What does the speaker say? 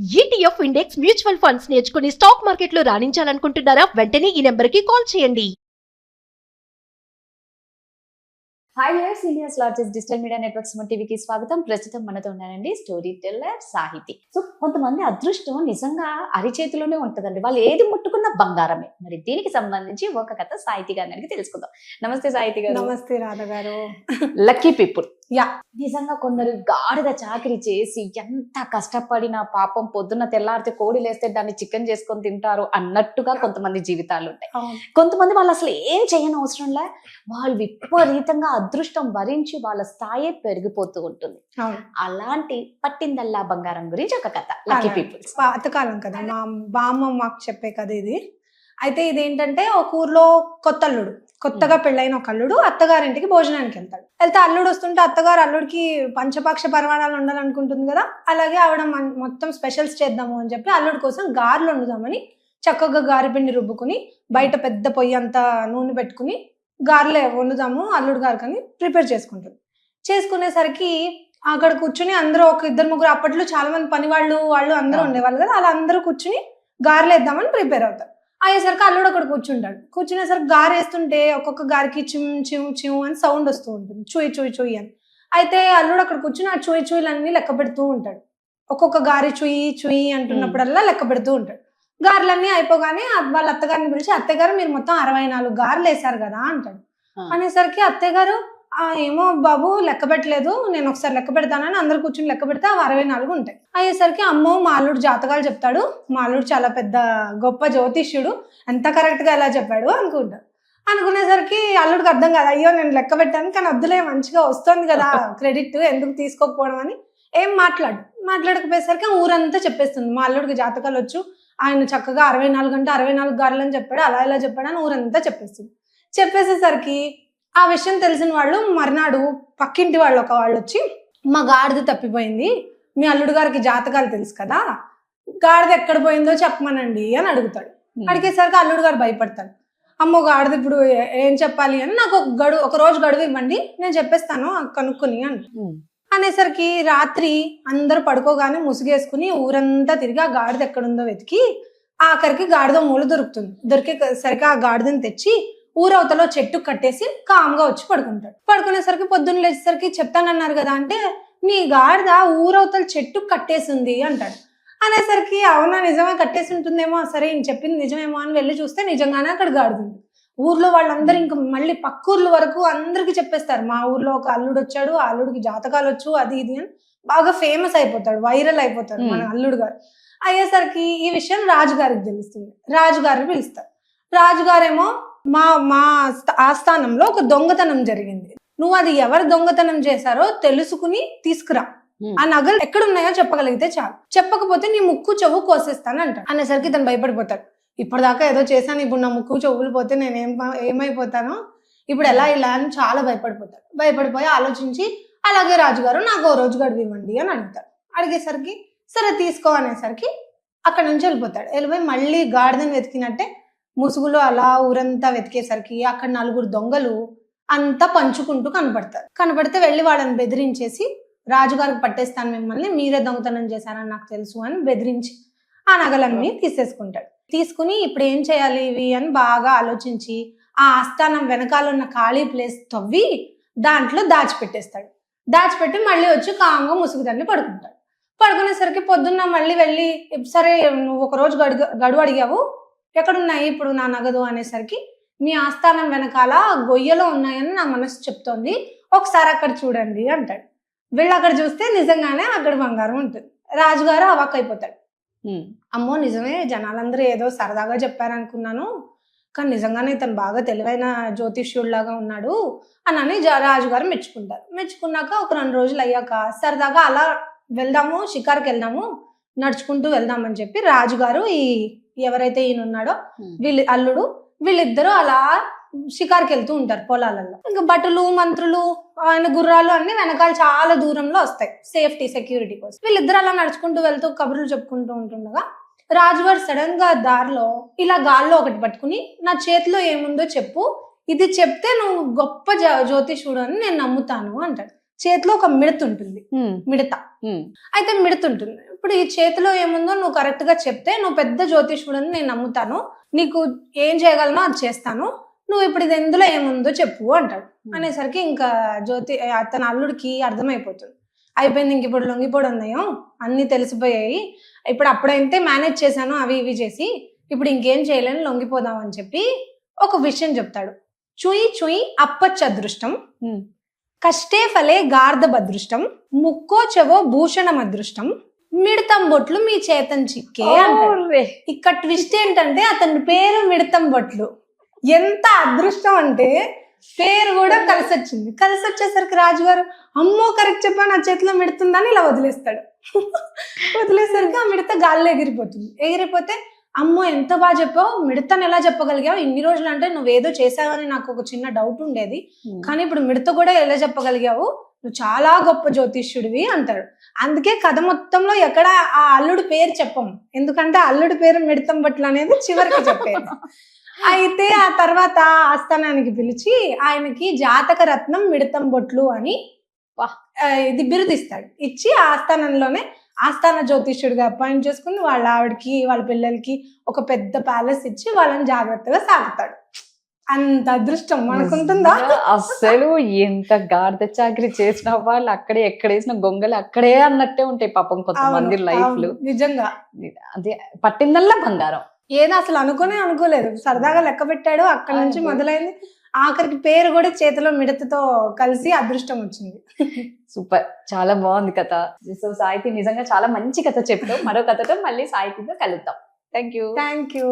ETF index mutual funds నేర్చుకుని stock మార్కెట్లో రాణించాలనుకుంటున్నారా? వెంటనే ఈ నెంబర్కి కాల్ చేయండి. Hi viewers, India's largest digital media network Suman టీవీకి స్వాగతం. ప్రస్తుతం మనతో ఉన్నారండి స్టోరీ టెల్లర్ సాహితి. సో కొంతమంది అదృష్టం నిజంగా అరిచేతిలోనే ఉంటుందండి. వాళ్ళు ఏది ముట్టుకున్న బంగారమే. మరి దీనికి సంబంధించి ఒక కథ సాహితి గారిని అడిగి తెలుసుకుందాం. నమస్తే సాహితి గారు. నమస్తే రాధ గారు. Lucky people. యా, నిజంగా కొందరు గాడిద చాకరీ చేసి ఎంత కష్టపడినా పాపం పొద్దున్న తెల్లారితే కోడి లేస్తే దాన్ని చికెన్ చేసుకొని తింటారు అన్నట్టుగా కొంతమంది జీవితాలు ఉంటాయి. కొంతమంది వాళ్ళు అసలు ఏం చేయని అవసరంలే, వాళ్ళు విపరీతంగా అదృష్టం భరించి వాళ్ళ స్థాయి పెరిగిపోతూ ఉంటుంది. అలాంటి పట్టిందల్లా బంగారం గురించి ఒక కథ, లక్కీ పీపుల్స్. పాతకాలం కదా, మా బామ్మ మాకు చెప్పే కథ ఇది. అయితే ఇదేంటంటే, ఒక ఊర్లో కొత్తగా పెళ్ళైన ఒక అల్లుడు అత్తగారింటికి భోజనానికి వెళ్తే అల్లుడు వస్తుంటే అత్తగారు అల్లుడికి పంచపక్ష పరమాణాలు ఉండాలనుకుంటుంది కదా, అలాగే ఆవిడ మొత్తం స్పెషల్స్ చేద్దాము అని చెప్పి అల్లుడి కోసం గారెలు వండుదామని చక్కగా గారెపిండి రుబ్బుకుని బయట పెద్ద పొయ్యి అంతా నూనె పెట్టుకుని గారెలే వండుదాము అల్లుడు గారికి అని ప్రిపేర్ చేసుకునేసరికి అక్కడ కూర్చుని అందరూ ఒక ఇద్దరు ముగ్గురు, అప్పట్లో చాలా మంది పని వాళ్ళు అందరూ ఉండేవాళ్ళు కదా, అలా అందరూ కూర్చుని గారెలు వేద్దామని ప్రిపేర్ అవుతారు. అయ్యేసరికి అల్లుడు అక్కడ కూర్చునేసరికి గారె వేస్తుంటే ఒక్కొక్క గారికి చిమ్ చిమ్ చిమ్ అని సౌండ్ వస్తూ ఉంటుంది, చూయి చూయి చూయి అని. అయితే అల్లుడు అక్కడ కూర్చుని ఆ చూయి చూయిలన్నీ లెక్క పెడుతూ ఉంటాడు. ఒక్కొక్క గారి చూయి చూయి అంటున్నప్పుడల్లా లెక్క పెడుతూ ఉంటాడు. గారెలన్నీ అయిపోగానే వాళ్ళ అత్తగారిని పిలిచి, అత్తగారు మీరు మొత్తం 64 గారెలు వేసారు కదా అంటాడు. అనేసరికి అత్తగారు ఏమో బాబు లెక్క పెట్టలేదు, నేను ఒకసారి లెక్క పెడతానని అందరు కూర్చుని లెక్క పెడితే 64 ఉంటాయి. అయ్యేసరికి అమ్మో మా అల్లుడు జాతకాలు చెప్తాడు, మా అల్లుడు చాలా పెద్ద గొప్ప జ్యోతిష్యుడు, ఎంత కరెక్ట్ గా ఎలా చెప్పాడు అనుకునేసరికి అల్లుడికి అర్థం కాదు, అయ్యో నేను లెక్క పెట్టాను కానీ వద్దులే మంచిగా వస్తుంది కదా క్రెడిట్, ఎందుకు తీసుకోకపోవడం అని ఏం మాట్లాడకపోయేసరికి ఊరంతా చెప్పేస్తుంది మా అల్లుడికి జాతకాలు వచ్చు, ఆయన చక్కగా 64 అంటే 64 గారెలు అని చెప్పాడు, అలా ఇలా చెప్పాడు అని ఊరంతా చెప్పేసేసరికి ఆ విషయం తెలిసిన వాళ్ళు మర్నాడు పక్కింటి వాళ్ళు వచ్చి, మా గాడిద తప్పిపోయింది, మీ అల్లుడు గారికి జాతకాలు తెలుసు కదా, గాడిద ఎక్కడ పోయిందో చెప్పమనండి అని అడుగుతాడు. అడిగేసరికి అల్లుడు గారు భయపడతాడు, అమ్మో గాడిద ఇప్పుడు ఏం చెప్పాలి అని, నాకు ఒక రోజు గడువు ఇవ్వండి నేను చెప్పేస్తాను కనుక్కుని అనేసరికి రాత్రి అందరూ పడుకోగానే ముసుగేసుకుని ఊరంతా తిరిగి ఆ గాడిద ఎక్కడుందో వెతికి ఆఖరికి గాడిద మూల దొరికేసరికి ఆ గాడిదని తెచ్చి ఊరవతలో చెట్టు కట్టేసి కామ్గా వచ్చి పడుకునేసరికి పొద్దున్న లేచేసరికి చెప్తానన్నారు కదా అంటే, నీ గాడిద ఊరవతల చెట్టు కట్టేసింది అంటాడు. అనేసరికి అవునా నిజమే కట్టేసి ఉంటుందేమో, సరే ఈయన చెప్పింది నిజమేమో అని వెళ్ళి చూస్తే నిజంగానే అక్కడ గాడిద ఉంది. ఊర్లో వాళ్ళందరూ ఇంకా మళ్ళీ పక్కూర్ల వరకు అందరికి చెప్పేస్తారు, మా ఊర్లో ఒక అల్లుడు వచ్చాడు, ఆ అల్లుడికి జాతకాలు వచ్చు అది ఇది అని బాగా ఫేమస్ అయిపోతాడు, వైరల్ అయిపోతాడు మన అల్లుడు గారు. అయ్యేసరికి ఈ విషయం రాజుగారికి తెలుస్తుంది. రాజుగారిని పిలుస్తారు. రాజుగారేమో మా ఆస్థానంలో ఒక దొంగతనం జరిగింది, నువ్వు అది ఎవరు దొంగతనం చేశారో తెలుసుకుని తీసుకురా, ఆ నగలు ఎక్కడున్నాయో చెప్పగలిగితే చాలు, చెప్పకపోతే నీ ముక్కు చెవు కోసేస్తాను అంటాడు. అనేసరికి తను భయపడిపోతాడు, ఇప్పటిదాకా ఏదో చేశాను, ఇప్పుడు నా ముక్కు చెవులు పోతే నేను ఏమైపోతాను, ఇప్పుడు ఇలా అని చాలా భయపడిపోయి ఆలోచించి, అలాగే రాజుగారు నాకు ఓ రోజు గడువు ఇవ్వండి అని అడుగుతాడు. అడిగేసరికి సరే తీసుకో అనేసరికి అక్కడ నుంచి వెళ్ళిపోయి మళ్ళీ గాడిదని వెతికినట్టే ముసుగులో అలా ఊరంతా వెతికేసరికి అక్కడ 4 దొంగలు అంతా పంచుకుంటూ కనపడితే వెళ్ళి వాళ్ళని బెదిరించేసి, రాజుగారికి పట్టేస్తాను మిమ్మల్ని, మీరే దొంగతనం చేశారని నాకు తెలుసు అని బెదిరించి ఆ నగలన్నీ తీసుకుని ఇప్పుడు ఏం చేయాలి ఇవి అని బాగా ఆలోచించి ఆ ఆస్థానం వెనకాల ఉన్న ఖాళీ ప్లేస్ తవ్వి దాంట్లో దాచిపెట్టి మళ్ళీ వచ్చి కామ్గా ముసుగు తల్లి పడుకునేసరికి పొద్దున్న మళ్ళీ వెళ్ళి, సరే నువ్వు ఒక రోజు గడువు అడిగావు, ఎక్కడున్నాయి ఇప్పుడు నా నగదు అనేసరికి, మీ ఆస్థానం వెనకాల గొయ్యలో ఉన్నాయని నా మనసు చెప్తోంది, ఒకసారి అక్కడ చూడండి అంటాడు. వీళ్ళు అక్కడ చూస్తే నిజంగానే అక్కడ బంగారం ఉంటుంది. రాజుగారు అవాక్ అయిపోతాడు, అమ్మో నిజమే, జనాలందరూ ఏదో సరదాగా చెప్పారనుకున్నాను, కానీ నిజంగానే ఇతను బాగా తెలివైన జ్యోతిష్యుడిలాగా ఉన్నాడు అని రాజుగారు మెచ్చుకున్నాక ఒక 2 రోజులు అయ్యాక సరదాగా అలా వెళ్దాము, షికార్కి వెళ్దాము, నడుచుకుంటూ వెళ్దామని చెప్పి రాజుగారు ఎవరైతే ఈయన ఉన్నాడో అల్లుడు వీళ్ళిద్దరూ అలా షికార్కి వెళ్తూ ఉంటారు పొలాలలో. ఇంకా భటులు మంత్రులు ఆయన గుర్రాలు అన్ని వెనకాల చాలా దూరంలో వస్తాయి సెక్యూరిటీ కోసం. వీళ్ళిద్దరు అలా నడుచుకుంటూ వెళ్తూ కబుర్లు చెప్పుకుంటూ ఉంటుండగా రాజుగారు సడన్ గా దారిలో ఇలా గాల్లో ఒకటి పట్టుకుని, నా చేతిలో ఏముందో చెప్పు, ఇది చెప్తే నువ్వు గొప్ప జ్యోతిషుడు అని నేను నమ్ముతాను అంటాడు. చేతిలో ఒక మిడత ఉంటుంది, మిడత అయితే మిడత ఉంటుంది. ఇప్పుడు ఈ చేతిలో ఏముందో నువ్వు కరెక్ట్ గా చెప్తే నువ్వు పెద్ద జ్యోతిష్యుడు అని నేను నమ్ముతాను, నీకు ఏం చేయగలనో అది చేస్తాను, నువ్వు ఇప్పుడు ఇది ఎందులో ఏముందో చెప్పు అంటాడు. అనేసరికి ఇంకా అతని అల్లుడికి అర్థమైపోతుంది, అయిపోయింది, ఇంక ఇప్పుడు లొంగిపోవడం ఉన్నాయో అన్ని తెలిసిపోయాయి, ఇప్పుడు అప్పుడైతే మేనేజ్ చేశాను అవి ఇవి చేసి, ఇప్పుడు ఇంకేం చేయలేను, లొంగిపోదాం అని చెప్పి ఒక విషయం చెప్తాడు. చుయి చుయి అప్పచ్చ అదృష్టం, కష్టే ఫలే గార్ధ అదృష్టం, ముక్కో చెవో భూషణం అదృష్టం, మిడతం బొట్లు మీ చేతన్ చిక్కే అంటాడు. ఇక్కడ ట్విస్ట్ ఏంటంటే అతని పేరు మిడతం బొట్లు. ఎంత అదృష్టం అంటే పేరు కూడా కలిసి వచ్చింది. కలిసి వచ్చేసరికి రాజుగారు అమ్మో కరెక్ట్ చెప్పా, నా చేతిలో మిడుతుందని ఇలా వదిలేస్తాడు. వదిలేసరికి ఆ మిడత గాల్లో ఎగిరిపోతుంది. ఎగిరిపోతే అమ్మో ఎంత బాగా చెప్పావు, మిడతను ఎలా చెప్పగలిగావు, ఇన్ని రోజులు అంటే నువ్వేదో చేసావని నాకు ఒక చిన్న డౌట్ ఉండేది, కానీ ఇప్పుడు మిడత కూడా ఎలా చెప్పగలిగావు, నువ్వు చాలా గొప్ప జ్యోతిష్యుడివి అంటాడు. అందుకే కథ మొత్తంలో ఎక్కడ ఆ అల్లుడి పేరు చెప్పము, ఎందుకంటే అల్లుడి పేరు మిడతం బట్లు అనేది చివరికి చెప్పేది. అయితే ఆ తర్వాత ఆస్థానానికి పిలిచి ఆయనకి జాతక రత్నం మిడతం బొట్లు అని ఇది బిరుదిస్తాడు. ఇచ్చి ఆస్థానంలోనే ఆస్థాన జ్యోతిష్యుడిగా అపాయింట్ చేసుకుని వాళ్ళ ఆవిడకి వాళ్ళ పిల్లలకి ఒక పెద్ద ప్యాలెస్ ఇచ్చి వాళ్ళని జాగ్రత్తగా సాగుతాడు. అంత అదృష్టం మనకుంటుందా? అసలు ఎంత గాడిద చాకరీ చేసిన వాళ్ళు అక్కడే ఎక్కడేసిన గొంగలు అక్కడే అన్నట్టే ఉంటాయి పాపం కొంతమంది లైఫ్లు. నిజంగా అదే పట్టిందల్లా బంగారం. ఏదో అసలు అనుకోలేదు, సరదాగా లెక్క పెట్టాడు, అక్కడి నుంచి మొదలైంది, ఆఖరికి పేరు కూడా చేతిలో మిడతతో కలిసి అదృష్టం వచ్చింది. సూపర్, చాలా బాగుంది కథ. సో సాహితి నిజంగా చాలా మంచి కథ చెప్పావు. మరో కథతో మళ్ళీ సాహితితో కలుద్దాం. Thank you.